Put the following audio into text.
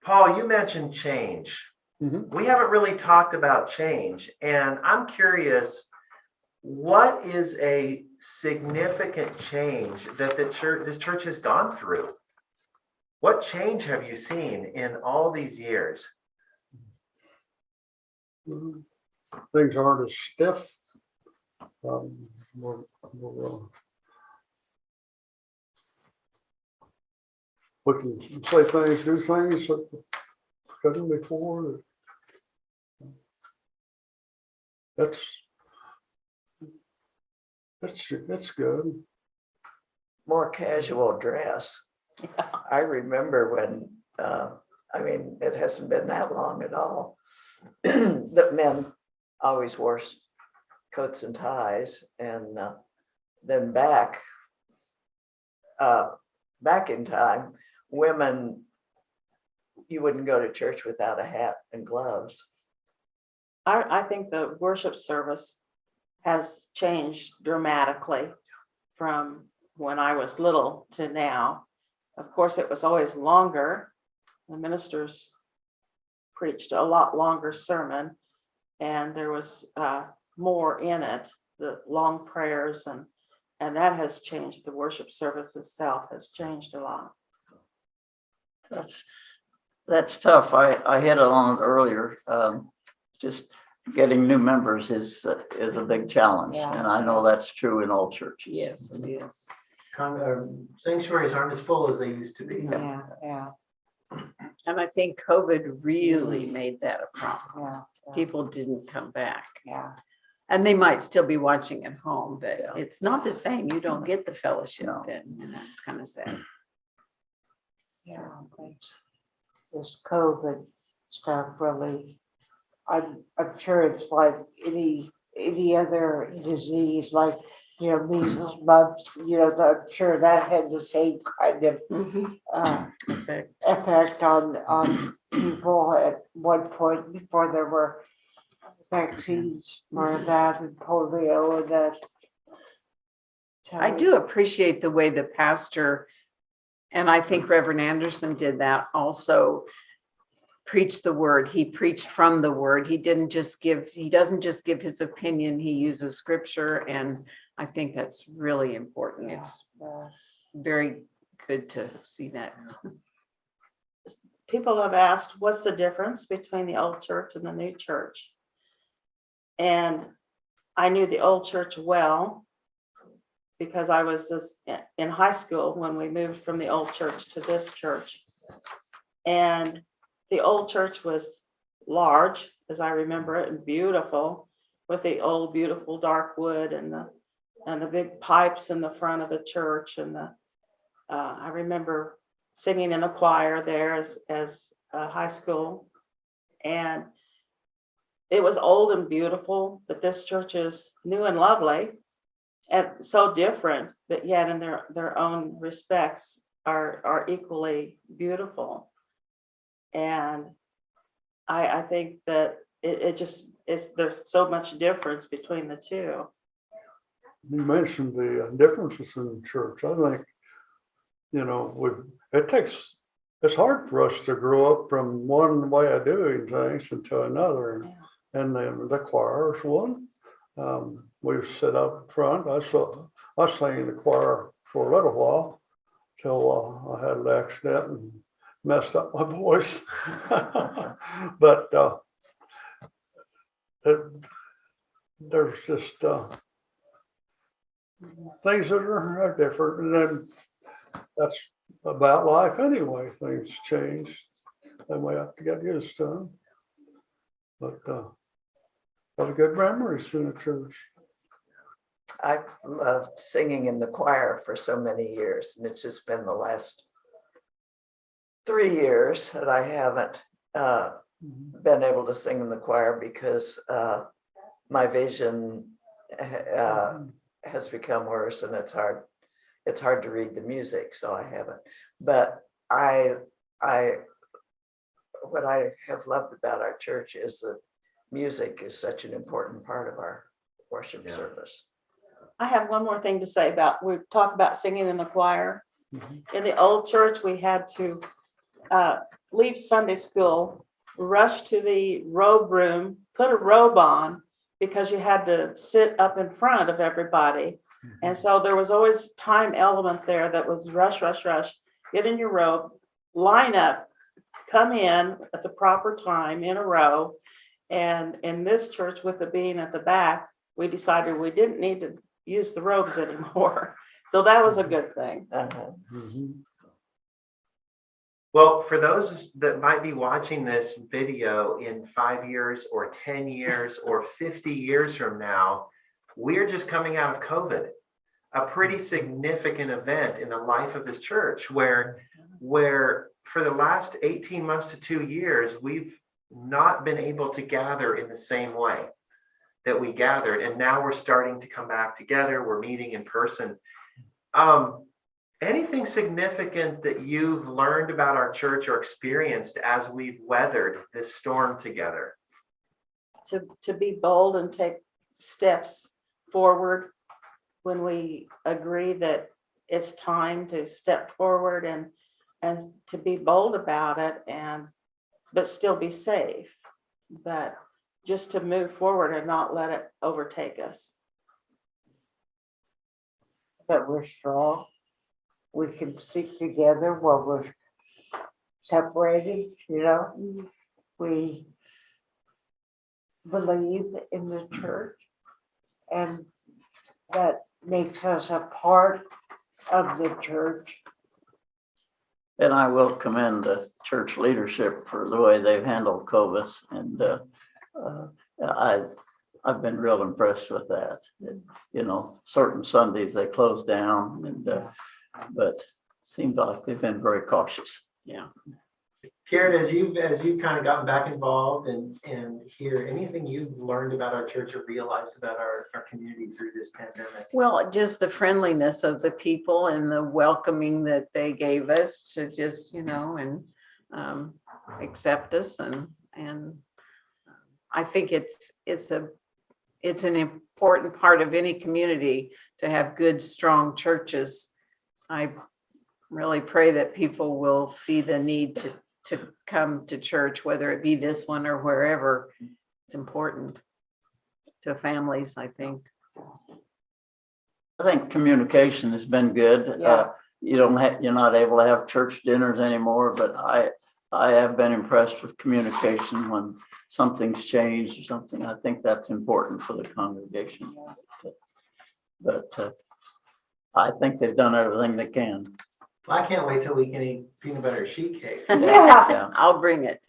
Paul, you mentioned change. We haven't really talked about change, and I'm curious, what is a significant change that this church has gone through? What change have you seen in all these years? Things aren't as stiff. We can say things, do things that couldn't before. That's good. More casual dress. I remember when, it hasn't been that long at all, that men always wore coats and ties, and then back in time, women, you wouldn't go to church without a hat and gloves. I think the worship service has changed dramatically from when I was little to now. Of course, it was always longer. The ministers preached a lot longer sermon, and there was more in it, the long prayers, and that has changed. The worship service itself has changed a lot. That's tough. I hit on it earlier. Just getting new members is a big challenge, Yeah. and I know that's true in all churches. Yes, it is. Sanctuaries aren't as full as they used to be. Yeah. And I think COVID really made that a problem. Yeah. People didn't come back. Yeah. And they might still be watching at home, but Yeah. it's not the same. You don't get the fellowship No. then, and that's kind of sad. Yeah. This COVID stuff really, I'm sure it's like any other disease, like, measles, mumps, I'm sure that had the same kind of effect on people at one point before there were vaccines for that and polio and that. I do appreciate the way the pastor, and I think Reverend Anderson did that also, preached the word. He preached from the word. He doesn't just give his opinion. He uses scripture, and I think that's really important. It's very good to see that. People have asked, what's the difference between the old church and the new church? And I knew the old church well because I was just in high school when we moved from the old church to this church. And the old church was large, as I remember it, and beautiful, with the old beautiful dark wood and the big pipes in the front of the church. And I remember singing in the choir there as high school, and it was old and beautiful. But this church is new and lovely, and so different, but yet in their own respects are equally beautiful. And I think that it just is, there's so much difference between the two. You mentioned the differences in the church. I think, it's hard for us to grow up from one way of doing things into another. Yeah. And then the choir is one. We sit up front. I sang in the choir for a little while till I had an accident and messed up my voice. But there's just things that are different, and then that's about life anyway. Things change, and we have to get used to them. But a lot of good memories in the church. I've loved singing in the choir for so many years, and it's just been the last 3 years that I haven't been able to sing in the choir because my vision has become worse, and it's hard to read the music, so I haven't. But what I have loved about our church is that music is such an important part of our worship service. I have one more thing to say we talk about singing in the choir. In the old church, we had to leave Sunday school, rush to the robe room, put a robe on because you had to sit up in front of everybody. And so there was always time element there that was rush, rush, rush, get in your robe, line up, come in at the proper time in a row. And in this church, with the being at the back, we decided we didn't need to use the robes anymore. So that was a good thing. Uh-huh. Well, for those that might be watching this video in 5 years or 10 years or 50 years from now, we're just coming out of COVID, a pretty significant event in the life of this church where for the last 18 months to 2 years, we've not been able to gather in the same way that we gathered. And now we're starting to come back together. We're meeting in person. Anything significant that you've learned about our church or experienced as we've weathered this storm together? To be bold and take steps forward when we agree that it's time to step forward and to be bold about it but still be safe, but just to move forward and not let it overtake us. That we're strong. We can stick together while we're separated, you know. We believe in the church, and that makes us a part of the church. And I will commend the church leadership for the way they've handled COVID. And I've been real impressed with that. You know, certain Sundays they close down, but it seems like they've been very cautious. Yeah. Karen, as you've kind of gotten back involved and hear anything you've learned about our church or realized about our community through this pandemic? Well, just the friendliness of the people and the welcoming that they gave us to just, and accept us. And I think it's an important part of any community to have good, strong churches. I really pray that people will see the need to come to church, whether it be this one or wherever. It's important to families, I think. I think communication has been good. Yeah. You're not able to have church dinners anymore, but I have been impressed with communication when something's changed or something. I think that's important for the congregation. But I think they've done everything they can. I can't wait till we can eat peanut butter sheet cake. Yeah. Yeah. I'll bring it.